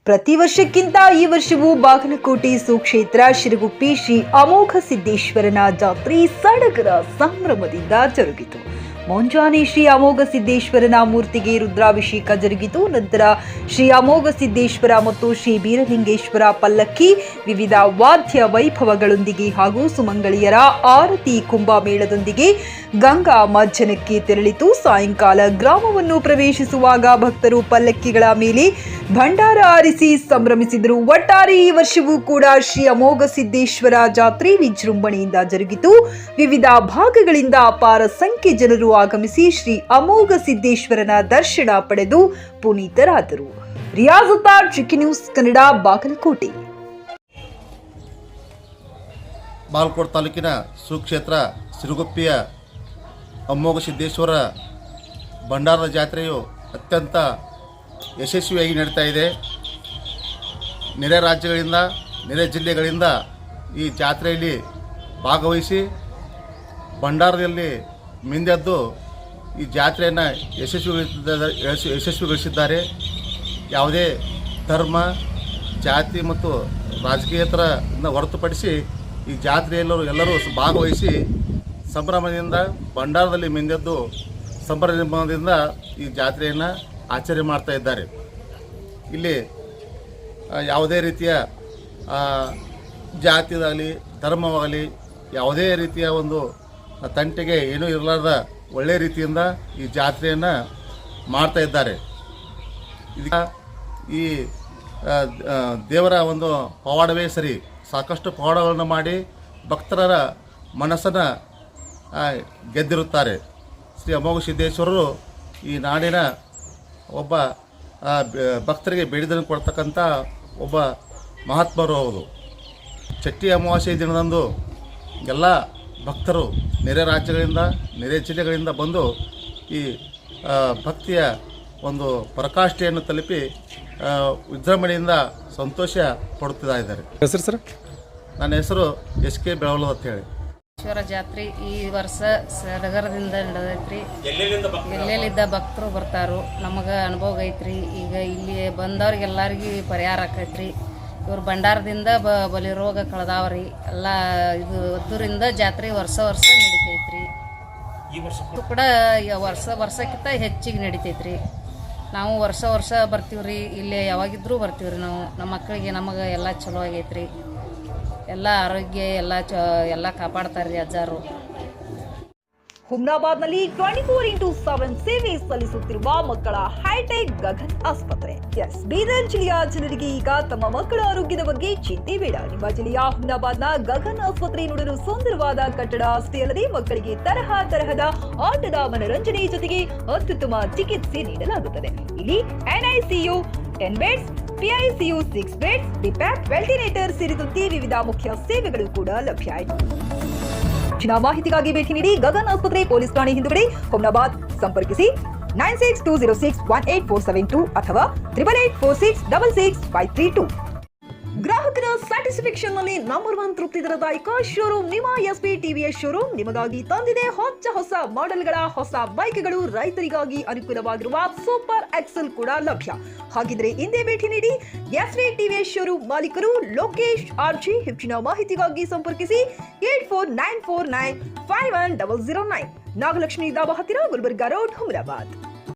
ಪ್ರತಿ ವರ್ಷಕ್ಕಿಂತ ಈ ವರ್ಷವೂ ಬಾಗಲಕೋಟೆ ಸುಕ್ಷೇತ್ರ ಶಿರಗುಪ್ಪಿ ಶ್ರೀ ಅಮೋಘ ಸಿದ್ದೇಶ್ವರನ ಜಾತ್ರೆ ಸಡಗರ ಸಂಭ್ರಮದಿಂದ ಜರುಗಿತು. ಮುಂಜಾನೆ ಶ್ರೀ ಅಮೋಘ ಸಿದ್ದೇಶ್ವರನ ಮೂರ್ತಿಗೆ ರುದ್ರಾಭಿಷೇಕ ಜರುಗಿತು. ನಂತರ ಶ್ರೀ ಅಮೋಘ ಸಿದ್ದೇಶ್ವರ ಮತ್ತು ಶ್ರೀ ಬೀರಲಿಂಗೇಶ್ವರ ಪಲ್ಲಕ್ಕಿ ವಿವಿಧ ವಾದ್ಯ ವೈಭವಗಳೊಂದಿಗೆ ಹಾಗೂ ಸುಮಂಗಳಿಯರ ಆರತಿ ಕುಂಭಮೇಳದೊಂದಿಗೆ ಗಂಗಾ ಮಜ್ಜನಕ್ಕೆ ತೆರಳಿತು. ಸಾಯಂಕಾಲ ಗ್ರಾಮವನ್ನು ಪ್ರವೇಶಿಸುವಾಗ ಭಕ್ತರು ಪಲ್ಲಕ್ಕಿಗಳ ಮೇಲೆ ಭಂಡಾರ ಆರಿಸಿ ಸಂಭ್ರಮಿಸಿದರು. ಒಟ್ಟಾರೆ ಈ ವರ್ಷವೂ ಕೂಡ ಶ್ರೀ ಅಮೋಘ ಸಿದ್ದೇಶ್ವರ ಜಾತ್ರೆ ವಿಜೃಂಭಣೆಯಿಂದ ಜರುಗಿತು. ವಿವಿಧ ಭಾಗಗಳಿಂದ ಅಪಾರ ಸಂಖ್ಯೆ ಜನರು ಆಗಮಿಸಿ ಶ್ರೀ ಅಮೋಘ ಸಿದ್ದೇಶ್ವರನ ದರ್ಶನ ಪಡೆದು ಪುನೀತರಾದರು. ರಿಯಾಜ್ ಉತ್ತಾರ್, ಚಿಕ್ಕಿ ನ್ಯೂಸ್ ಕನ್ನಡ, ಬಾಗಲಕೋಟೆ. ಬಾಗಲಕೋಟೆ ತಾಲೂಕಿನ ಸುಕ್ಷೇತ್ರ ಸಿರುಗುಪ್ಪಿಯ ಅಮೋಘ ಸಿದ್ದೇಶ್ವರ ಭಂಡಾರದ ಜಾತ್ರೆಯು ಅತ್ಯಂತ ಯಶಸ್ವಿಯಾಗಿ ನಡೀತಾ ಇದೆ. ನೆರೆ ರಾಜ್ಯಗಳಿಂದ, ನೆರೆ ಜಿಲ್ಲೆಗಳಿಂದ ಈ ಜಾತ್ರೆಯಲ್ಲಿ ಭಾಗವಹಿಸಿ ಭಂಡಾರದಲ್ಲಿ ಮಿಂದೆದ್ದು ಈ ಜಾತ್ರೆಯನ್ನು ಯಶಸ್ವಿಗೊಳಿಸಿದ್ದಾರೆ. ಯಾವುದೇ ಧರ್ಮ, ಜಾತಿ ಮತ್ತು ರಾಜಕೀಯೇತರದಿಂದ ಹೊರತುಪಡಿಸಿ ಈ ಜಾತ್ರೆಯಲ್ಲರೂ ಭಾಗವಹಿಸಿ ಸಂಭ್ರಮದಿಂದ ಭಂಡಾರದಲ್ಲಿ ಮಿಂದೆದ್ದು ಸಂಭ್ರಮದಿಂದ ಈ ಜಾತ್ರೆಯನ್ನು ಆಚರಣೆ ಮಾಡ್ತಾ ಇದ್ದಾರೆ. ಇಲ್ಲಿ ಯಾವುದೇ ರೀತಿಯ ಜಾತಿಯಾಗಲಿ ಧರ್ಮವಾಗಲಿ ಯಾವುದೇ ರೀತಿಯ ಒಂದು ತಂಟೆಗೆ ಏನೂ ಇರಲಾರ್ದ ಒಳ್ಳೆಯ ರೀತಿಯಿಂದ ಈ ಜಾತ್ರೆಯನ್ನು ಮಾಡ್ತಾ ಇದ್ದಾರೆ. ಈ ದೇವರ ಒಂದು ಪವಾಡವೇ ಸರಿ. ಸಾಕಷ್ಟು ಪವಾಡಗಳನ್ನು ಮಾಡಿ ಭಕ್ತರ ಮನಸ್ಸನ್ನು ಗೆದ್ದಿರುತ್ತಾರೆ. ಶ್ರೀ ಅಮೋಘ ಸಿದ್ದೇಶ್ವರರು ಈ ನಾಡಿನ ಒಬ್ಬ ಭಕ್ತರಿಗೆ ಬೇಡಿದನ್ನು ಕೊಡ್ತಕ್ಕಂಥ ಒಬ್ಬ ಮಹಾತ್ಮರು ಹೌದು. ಚಟ್ಟಿ ಅಮಾವಾಸ್ಯೆ ದಿನದಂದು ಎಲ್ಲ ಭಕ್ತರು ನೆರೆ ರಾಜ್ಯಗಳಿಂದ, ನೆರೆ ಜಿಲ್ಲೆಗಳಿಂದ ಬಂದು ಈ ಭಕ್ತಿಯ ಒಂದು ಪರಾಕಾಷ್ಠೆಯನ್ನು ತಲುಪಿ ವಿಜೃಂಭಣೆಯಿಂದ ಸಂತೋಷ ಪಡುತ್ತಾ ಇದ್ದಾರೆ. ಹೆಸರು ಸರ್? ನನ್ನ ಹೆಸರು SK ಬೆಳವಲು ಅಂತ ಹೇಳಿ. ಈಶ್ವರ ಜಾತ್ರೆ ಈ ವರ್ಷ ಸಡಗರದಿಂದ ನಡೆದೈತ್ರಿ. ಎಲ್ಲೆಲ್ಲಿದ್ದ ಭಕ್ತರು ಬರ್ತಾರೋ, ನಮಗೆ ಅನುಭವ ಐತ್ರಿ. ಈಗ ಇಲ್ಲಿ ಬಂದವ್ರಿಗೆಲ್ಲರಿಗೂ ಪರಿಹಾರ ಆಕೈತ್ರಿ. ಇವ್ರು ಭಂಡಾರದಿಂದ ಬಲಿ ರೋಗ ಕಳೆದಾವ್ರಿ. ಎಲ್ಲ ಇದು ಅದ್ದೂರಿಂದ ಜಾತ್ರೆ ವರ್ಷ ನಡಿತೈತ್ರಿ. ಇದು ಕೂಡ ವರ್ಷಕ್ಕಿಂತ ಹೆಚ್ಚಿಗೆ ನಡಿತೈತ್ರಿ. ನಾವು ವರ್ಷ ಬರ್ತೀವ್ರಿ. ಇಲ್ಲಿ ಯಾವಾಗಿದ್ರೂ ಬರ್ತೀವ್ರಿ. ನಾವು ನಮ್ಮ ಮಕ್ಕಳಿಗೆ ನಮಗೆ ಎಲ್ಲ ಚಲೋ ಆಗೈತ್ರಿ. ಎಲ್ಲ ಆರೋಗ್ಯ ಎಲ್ಲ ಕಾಪಾಡ್ತಾರ್ರಿ ಅಜ್ಜಾರು. ಹುಮ್ನಾಬಾದ್ನಲ್ಲಿ 24x7 ಸೇವೆ ಸಲ್ಲಿಸುತ್ತಿರುವ ಮಕ್ಕಳ ಹೈಟೆಕ್ ಗಗನ್ ಆಸ್ಪತ್ರೆ. ಬೀದರ್ ಜಿಲ್ಲೆಯ ಜನರಿಗೆ ಈಗ ತಮ್ಮ ಮಕ್ಕಳ ಆರೋಗ್ಯದ ಬಗ್ಗೆ ಚಿಂತೆ ಬೇಡ. ನಿಮ್ಮ ಜಿಲ್ಲೆಯ ಹುಮ್ನಾಬಾದ್ನ ಗಗನ್ ಆಸ್ಪತ್ರೆ ನೋಡಲು ಸುಂದರವಾದ ಕಟ್ಟಡ ಅಷ್ಟೇ ಅಲ್ಲದೆ ಮಕ್ಕಳಿಗೆ ತರಹದ ಆಟದ ಮನರಂಜನೆ ಜೊತೆಗೆ ಅತ್ಯುತ್ತಮ ಚಿಕಿತ್ಸೆ ನೀಡಲಾಗುತ್ತದೆ. ಇಲ್ಲಿ NICU 10 ಬೆಡ್ಸ್, PICU 6 ಬೆಡ್ಸ್, ಡಿಪ್ಯಾಪ್, ವೆಂಟಿಲೇಟರ್ ಸೇರಿದಂತೆ ವಿವಿಧ ಮುಖ್ಯ ಸೇವೆಗಳು ಕೂಡ ಲಭ್ಯ ಇದೆ. ಹೆಚ್ಚಿನ ಮಾಹಿತಿಗಾಗಿ ಭೇಟಿ ನೀಡಿ ಗಗನ್ ಆಸ್ಪತ್ರೆ, ಪೊಲೀಸ್ ಠಾಣೆ ಹಿಂದುಗಡೆ, ಹುಮ್ನಾಬಾದ್. ಸಂಪರ್ಕಿಸಿ 9620661842 ಅಥವಾ 8884666532. ಗ್ರಾಹಕರ ಸ್ಯಾಟಿಸ್ಫ್ಯಾಕ್ಷನ್ ನಲ್ಲಿ ನಂಬರ್ 1 ತೃಪ್ತಿ ದರದಾಯಕ ಶೋರೂಮ್ ನಿಮ್ಮ SP TVS ಶೋರೂಮ್ ನಿಮಗಾಗಿ ತಂದಿದೆ ಹೊಸ ಮಾಡೆಲ್ಗಳ ಹೊಸ ಬೈಕ್ಗಳು. ರೈತರಿಗಾಗಿ ಅನುಕೂಲವಾಗಿರುವ ಸೂಪರ್ ಎಕ್ಸೆಲ್ ಕೂಡ ಲಭ್ಯ. ಹಾಗಿದ್ರೆ ಹಿಂದೆ ಭೇಟಿ ನೀಡಿ SP TVS ಶೋರೂಮ್ ಮಾಲೀಕರು ಲೋಕೇಶ್ RG. ಹೆಚ್ಚಿನ ಮಾಹಿತಿಗಾಗಿ ಸಂಪರ್ಕಿಸಿ 8494951009. ನಾಗಲಕ್ಷ್ಮಿ ದಾಬಾ ಹತ್ತಿರ, ಗುಲ್ಬರ್ಗಾ ರೋಡ್, ಹುಮ್ನಾಬಾದ್.